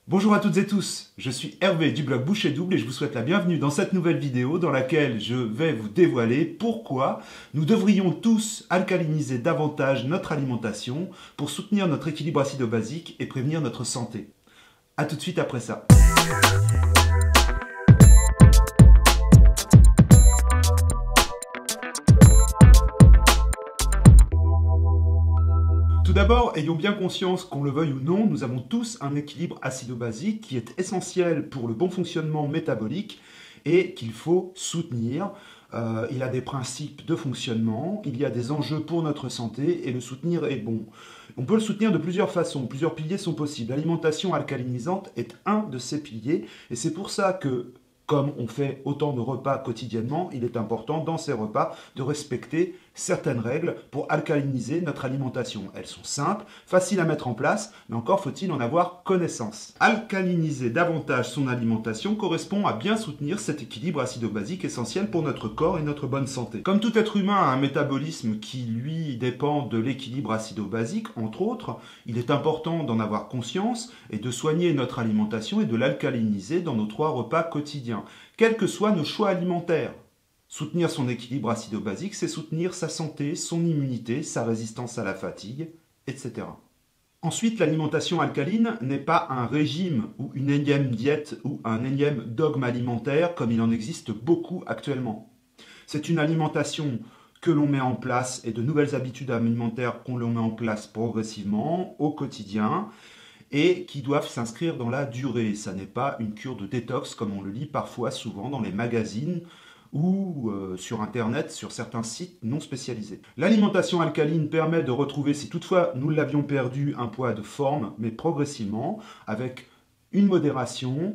Bonjour à toutes et tous, je suis Hervé du blog Boucher Double et je vous souhaite la bienvenue dans cette nouvelle vidéo dans laquelle je vais vous dévoiler pourquoi nous devrions tous alcaliniser davantage notre alimentation pour soutenir notre équilibre acido-basique et prévenir notre santé. A tout de suite après ça. Tout d'abord, ayons bien conscience qu'on le veuille ou non, nous avons tous un équilibre acido-basique qui est essentiel pour le bon fonctionnement métabolique et qu'il faut soutenir. Il a des principes de fonctionnement, il y a des enjeux pour notre santé et le soutenir est bon. On peut le soutenir de plusieurs façons, plusieurs piliers sont possibles. L'alimentation alcalinisante est un de ces piliers et c'est pour ça que, comme on fait autant de repas quotidiennement, il est important dans ces repas de respecter certaines règles pour alcaliniser notre alimentation. Elles sont simples, faciles à mettre en place, mais encore faut-il en avoir connaissance. Alcaliniser davantage son alimentation correspond à bien soutenir cet équilibre acido-basique essentiel pour notre corps et notre bonne santé. Comme tout être humain a un métabolisme qui, lui, dépend de l'équilibre acido-basique, entre autres, il est important d'en avoir conscience et de soigner notre alimentation et de l'alcaliniser dans nos 3 repas quotidiens, quels que soient nos choix alimentaires. Soutenir son équilibre acido-basique, c'est soutenir sa santé, son immunité, sa résistance à la fatigue, etc. Ensuite, l'alimentation alcaline n'est pas un régime ou une énième diète ou un énième dogme alimentaire comme il en existe beaucoup actuellement. C'est une alimentation que l'on met en place et de nouvelles habitudes alimentaires qu'on met en place progressivement au quotidien et qui doivent s'inscrire dans la durée. Ça n'est pas une cure de détox comme on le lit parfois souvent dans les magazines ou sur Internet, sur certains sites non spécialisés. L'alimentation alcaline permet de retrouver, si toutefois nous l'avions perdu, un poids de forme, mais progressivement, avec une modération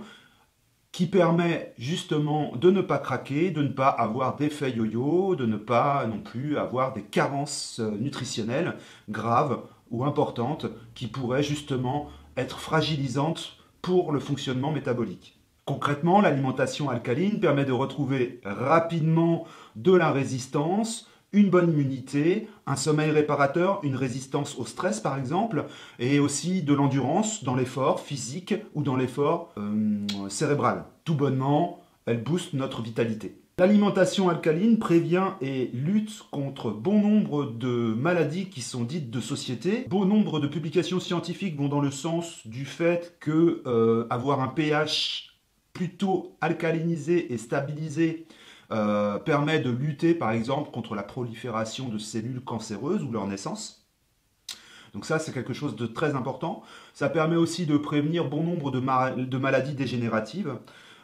qui permet justement de ne pas craquer, de ne pas avoir d'effet yo-yo, de ne pas non plus avoir des carences nutritionnelles graves ou importantes qui pourraient justement être fragilisantes pour le fonctionnement métabolique. Concrètement, l'alimentation alcaline permet de retrouver rapidement de la résistance, une bonne immunité, un sommeil réparateur, une résistance au stress par exemple, et aussi de l'endurance dans l'effort physique ou dans l'effort cérébral. Tout bonnement, elle booste notre vitalité. L'alimentation alcaline prévient et lutte contre bon nombre de maladies qui sont dites de société. Bon nombre de publications scientifiques vont dans le sens du fait que avoir un pH plutôt alcalinisé et stabilisé permet de lutter par exemple contre la prolifération de cellules cancéreuses ou leur naissance. Donc ça c'est quelque chose de très important. Ça permet aussi de prévenir bon nombre de maladies dégénératives,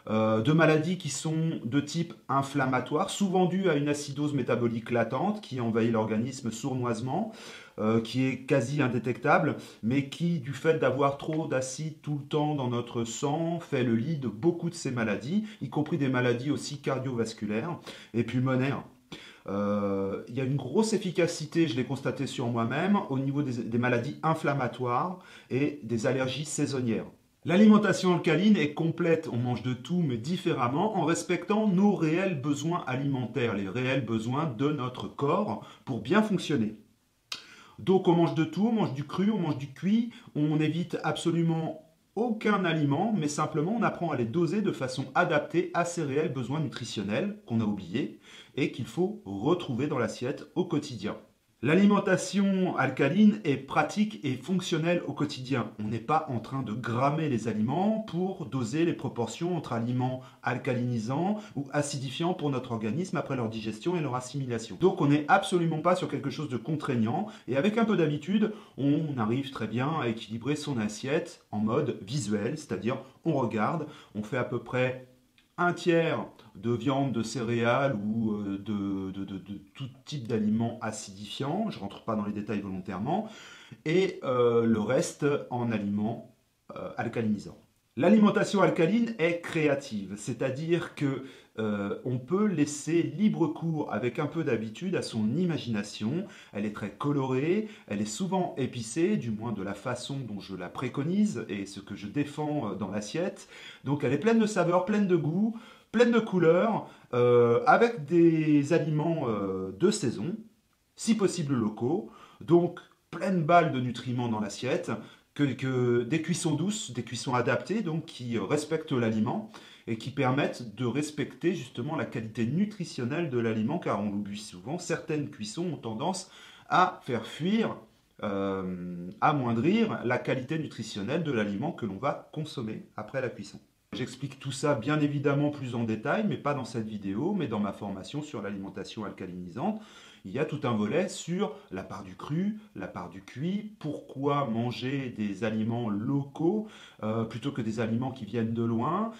de maladies qui sont de type inflammatoire, souvent dues à une acidose métabolique latente qui envahit l'organisme sournoisement, qui est quasi indétectable, mais qui, du fait d'avoir trop d'acide tout le temps dans notre sang, fait le lit de beaucoup de ces maladies, y compris des maladies aussi cardiovasculaires et pulmonaires. Il y a une grosse efficacité, je l'ai constaté sur moi-même, au niveau des maladies inflammatoires et des allergies saisonnières. L'alimentation alcaline est complète, on mange de tout mais différemment en respectant nos réels besoins alimentaires, les réels besoins de notre corps pour bien fonctionner. Donc on mange de tout, on mange du cru, on mange du cuit, on évite absolument aucun aliment, mais simplement on apprend à les doser de façon adaptée à ces réels besoins nutritionnels qu'on a oubliés et qu'il faut retrouver dans l'assiette au quotidien. L'alimentation alcaline est pratique et fonctionnelle au quotidien. On n'est pas en train de grammer les aliments pour doser les proportions entre aliments alcalinisants ou acidifiants pour notre organisme après leur digestion et leur assimilation. Donc on n'est absolument pas sur quelque chose de contraignant et avec un peu d'habitude, on arrive très bien à équilibrer son assiette en mode visuel, c'est-à-dire on regarde, on fait à peu près un tiers de viande, de céréales ou de tout type d'aliments acidifiants, je ne rentre pas dans les détails volontairement, et le reste en aliments alcalinisants. L'alimentation alcaline est créative, c'est-à-dire que on peut laisser libre cours avec un peu d'habitude à son imagination. Elle est très colorée, elle est souvent épicée, du moins de la façon dont je la préconise et ce que je défends dans l'assiette. Donc elle est pleine de saveurs, pleine de goût, pleine de couleurs, avec des aliments de saison, si possible locaux, donc pleine balle de nutriments dans l'assiette, des cuissons douces, des cuissons adaptées, donc qui respectent l'aliment et qui permettent de respecter justement la qualité nutritionnelle de l'aliment, car on l'oublie souvent, certaines cuissons ont tendance à faire fuir, amoindrir la qualité nutritionnelle de l'aliment que l'on va consommer après la cuisson. J'explique tout ça bien évidemment plus en détail, mais pas dans cette vidéo, mais dans ma formation sur l'alimentation alcalinisante. Il y a tout un volet sur la part du cru, la part du cuit, pourquoi manger des aliments locaux plutôt que des aliments qui viennent de loin,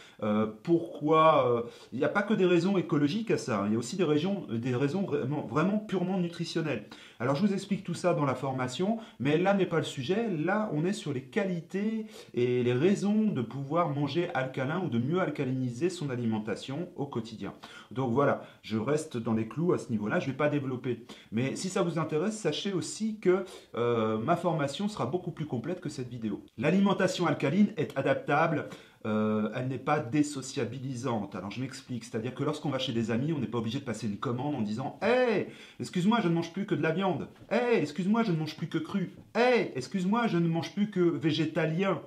pourquoi... il n'y a pas que des raisons écologiques à ça, il y a aussi des raisons vraiment purement nutritionnelles. Alors je vous explique tout ça dans la formation, mais là n'est pas le sujet, là on est sur les qualités et les raisons de pouvoir manger alcalin ou de mieux alcaliniser son alimentation au quotidien. Donc voilà, je reste dans les clous à ce niveau-là, je ne vais pas développer. Mais si ça vous intéresse, sachez aussi que ma formation sera beaucoup plus complète que cette vidéo. L'alimentation alcaline est adaptable, elle n'est pas désociabilisante. Alors je m'explique, c'est-à-dire que lorsqu'on va chez des amis, on n'est pas obligé de passer une commande en disant « Hey, excuse-moi, je ne mange plus que de la viande. Hey, excuse-moi, je ne mange plus que cru. Hey, excuse-moi, je ne mange plus que végétalien. »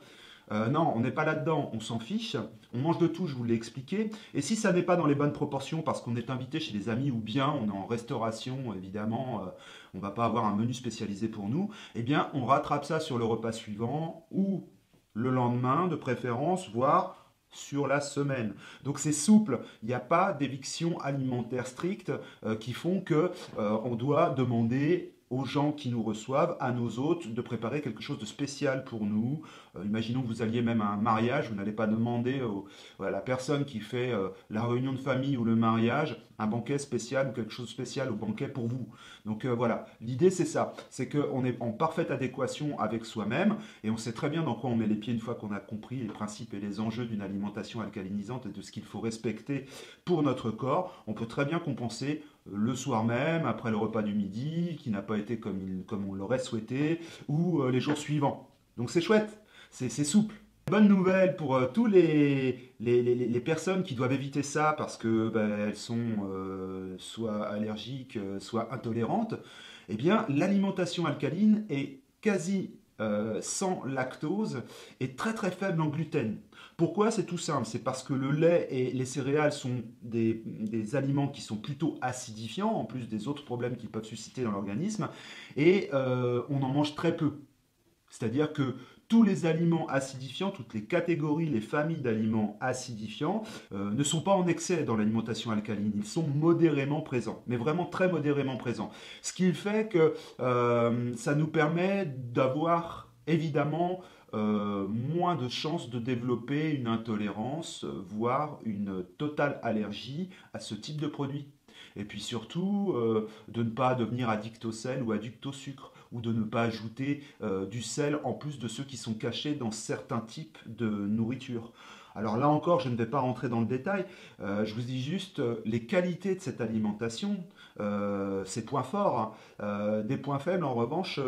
Non, on n'est pas là-dedans, on s'en fiche, on mange de tout, je vous l'ai expliqué, et si ça n'est pas dans les bonnes proportions parce qu'on est invité chez des amis ou bien on est en restauration, évidemment, on ne va pas avoir un menu spécialisé pour nous, eh bien on rattrape ça sur le repas suivant ou le lendemain de préférence, voire sur la semaine. Donc c'est souple, il n'y a pas d'éviction alimentaire stricte qui font que on doit demander aux gens qui nous reçoivent, à nos hôtes, de préparer quelque chose de spécial pour nous. Imaginons que vous alliez même à un mariage, vous n'allez pas demander à la personne qui fait la réunion de famille ou le mariage un banquet spécial ou quelque chose de spécial au banquet pour vous. Donc voilà, l'idée c'est ça, c'est qu'on est en parfaite adéquation avec soi-même et on sait très bien dans quoi on met les pieds une fois qu'on a compris les principes et les enjeux d'une alimentation alcalinisante et de ce qu'il faut respecter pour notre corps. On peut très bien compenser le soir même, après le repas du midi, qui n'a pas été comme on l'aurait souhaité, ou les jours suivants. Donc c'est chouette, c'est souple. Bonne nouvelle pour tous les personnes qui doivent éviter ça parce que elles sont soit allergiques, soit intolérantes. Eh bien, l'alimentation alcaline est quasi sans lactose et très très faible en gluten. Pourquoi? C'est tout simple, c'est parce que le lait et les céréales sont des aliments qui sont plutôt acidifiants, en plus des autres problèmes qu'ils peuvent susciter dans l'organisme, et on en mange très peu. C'est-à-dire que tous les aliments acidifiants, toutes les catégories, les familles d'aliments acidifiants ne sont pas en excès dans l'alimentation alcaline. Ils sont modérément présents, mais vraiment très modérément présents. Ce qui fait que ça nous permet d'avoir évidemment moins de chances de développer une intolérance, voire une totale allergie à ce type de produit. Et puis surtout, de ne pas devenir addict au sel ou addict au sucre, ou de ne pas ajouter du sel en plus de ceux qui sont cachés dans certains types de nourriture. Alors là encore, je ne vais pas rentrer dans le détail, je vous dis juste les qualités de cette alimentation, ses points forts, des points faibles en revanche,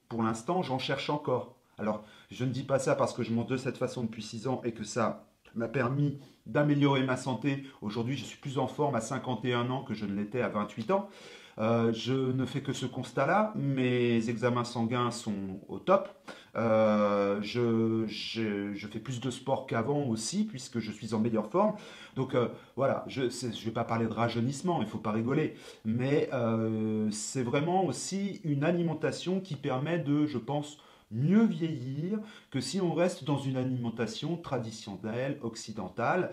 pour l'instant, j'en cherche encore. Alors, je ne dis pas ça parce que je mange de cette façon depuis 6 ans et que ça m'a permis d'améliorer ma santé. Aujourd'hui, je suis plus en forme à 51 ans que je ne l'étais à 28 ans. Je ne fais que ce constat-là. Mes examens sanguins sont au top. Je fais plus de sport qu'avant aussi, puisque je suis en meilleure forme. Donc voilà, je ne vais pas parler de rajeunissement, il ne faut pas rigoler. Mais c'est vraiment aussi une alimentation qui permet de, je pense, mieux vieillir que si on reste dans une alimentation traditionnelle, occidentale,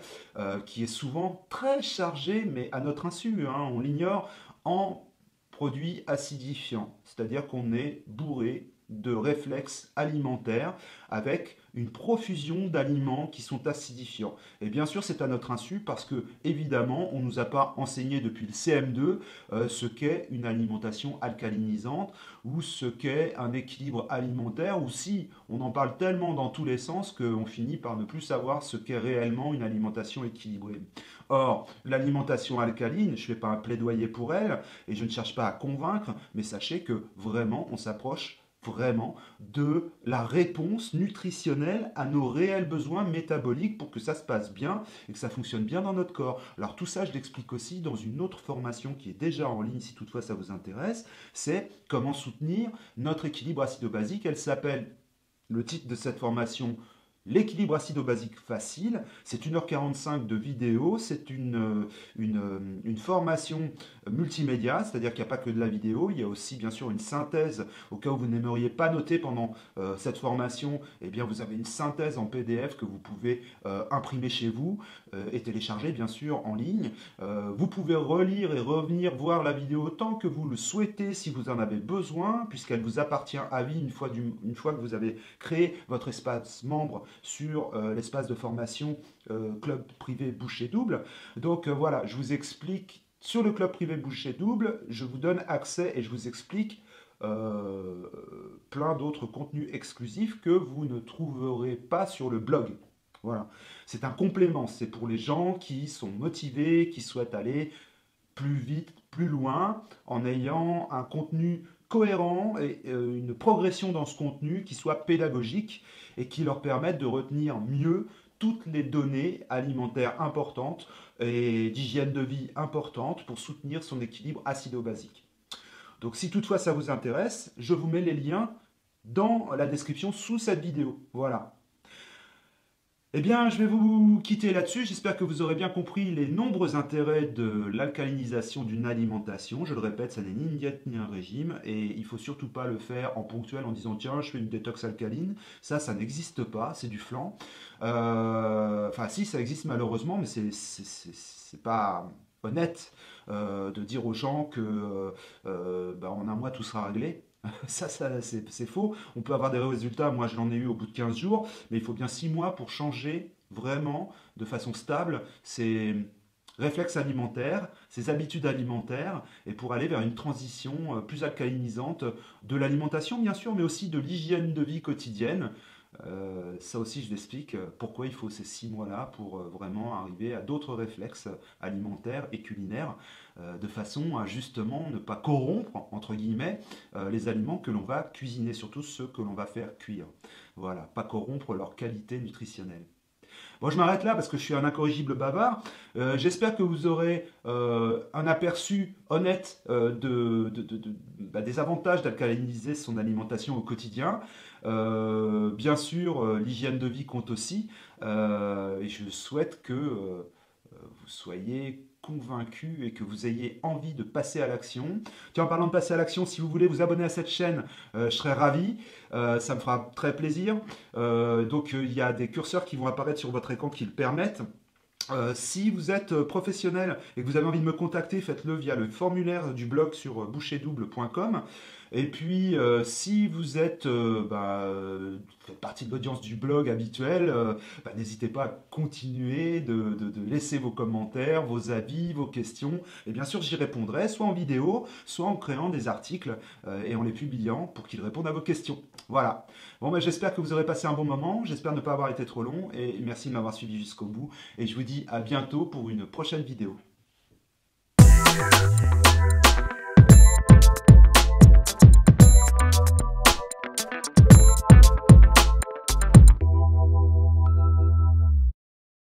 qui est souvent très chargée, mais à notre insu, hein, on l'ignore, en produits acidifiants. C'est-à-dire qu'on est bourré de réflexes alimentaires avec une profusion d'aliments qui sont acidifiants. Et bien sûr, c'est à notre insu parce que, évidemment, on ne nous a pas enseigné depuis le CM2 ce qu'est une alimentation alcalinisante ou ce qu'est un équilibre alimentaire, ou si on en parle tellement dans tous les sens qu'on finit par ne plus savoir ce qu'est réellement une alimentation équilibrée. Or, l'alimentation alcaline, je ne fais pas un plaidoyer pour elle et je ne cherche pas à convaincre, mais sachez que vraiment, on s'approche vraiment de la réponse nutritionnelle à nos réels besoins métaboliques pour que ça se passe bien et que ça fonctionne bien dans notre corps. Alors tout ça, je l'explique aussi dans une autre formation qui est déjà en ligne si toutefois ça vous intéresse, c'est comment soutenir notre équilibre acido-basique. Elle s'appelle le titre de cette formation, l'équilibre acido-basique facile. C'est 1h45 de vidéo, c'est une formation multimédia, c'est-à-dire qu'il n'y a pas que de la vidéo, il y a aussi bien sûr une synthèse, au cas où vous n'aimeriez pas noter pendant cette formation, eh bien vous avez une synthèse en PDF que vous pouvez imprimer chez vous et télécharger bien sûr en ligne. Vous pouvez relire et revenir voir la vidéo autant que vous le souhaitez si vous en avez besoin, puisqu'elle vous appartient à vie une fois que vous avez créé votre espace membre sur l'espace de formation club privé Boucher Double. Donc voilà, je vous explique sur le club privé Boucher Double, je vous donne accès et je vous explique plein d'autres contenus exclusifs que vous ne trouverez pas sur le blog. Voilà, c'est un complément, c'est pour les gens qui sont motivés, qui souhaitent aller plus vite, plus loin, en ayant un contenu cohérent et une progression dans ce contenu qui soit pédagogique et qui leur permette de retenir mieux toutes les données alimentaires importantes et d'hygiène de vie importantes pour soutenir son équilibre acido-basique. Donc si toutefois ça vous intéresse, je vous mets les liens dans la description sous cette vidéo. Voilà. Eh bien, je vais vous quitter là-dessus. J'espère que vous aurez bien compris les nombreux intérêts de l'alcalinisation d'une alimentation. Je le répète, ça n'est ni une diète ni un régime. Et il ne faut surtout pas le faire en ponctuel en disant tiens, je fais une détox alcaline. Ça n'existe pas, c'est du flan. Enfin, si, ça existe malheureusement, mais c'est pas honnête de dire aux gens que en un mois tout sera réglé. Ça c'est faux. On peut avoir des résultats, moi je l'en ai eu au bout de 15 jours, mais il faut bien 6 mois pour changer vraiment de façon stable ses réflexes alimentaires, ses habitudes alimentaires, et pour aller vers une transition plus alcalinisante de l'alimentation bien sûr, mais aussi de l'hygiène de vie quotidienne. Ça aussi je l'explique, pourquoi il faut ces 6 mois-là pour vraiment arriver à d'autres réflexes alimentaires et culinaires, de façon à justement ne pas corrompre, entre guillemets, les aliments que l'on va cuisiner, surtout ceux que l'on va faire cuire. Voilà, pas corrompre leur qualité nutritionnelle. Bon, je m'arrête là parce que je suis un incorrigible bavard. J'espère que vous aurez un aperçu honnête des avantages d'alcaliniser son alimentation au quotidien. Bien sûr, l'hygiène de vie compte aussi. Et je souhaite que vous soyez convaincu et que vous ayez envie de passer à l'action. Tiens, en parlant de passer à l'action, si vous voulez vous abonner à cette chaîne, je serai ravi. Ça me fera très plaisir. Donc, il y a des curseurs qui vont apparaître sur votre écran qui le permettent. Si vous êtes professionnel et que vous avez envie de me contacter, faites-le via le formulaire du blog sur boucherdouble.com. Et puis, si vous êtes, faites partie de l'audience du blog habituel, n'hésitez pas à continuer de laisser vos commentaires, vos avis, vos questions. Et bien sûr, j'y répondrai, soit en vidéo, soit en créant des articles et en les publiant pour qu'ils répondent à vos questions. Voilà. Bon, j'espère que vous aurez passé un bon moment. J'espère ne pas avoir été trop long. Et merci de m'avoir suivi jusqu'au bout. Et je vous dis à bientôt pour une prochaine vidéo.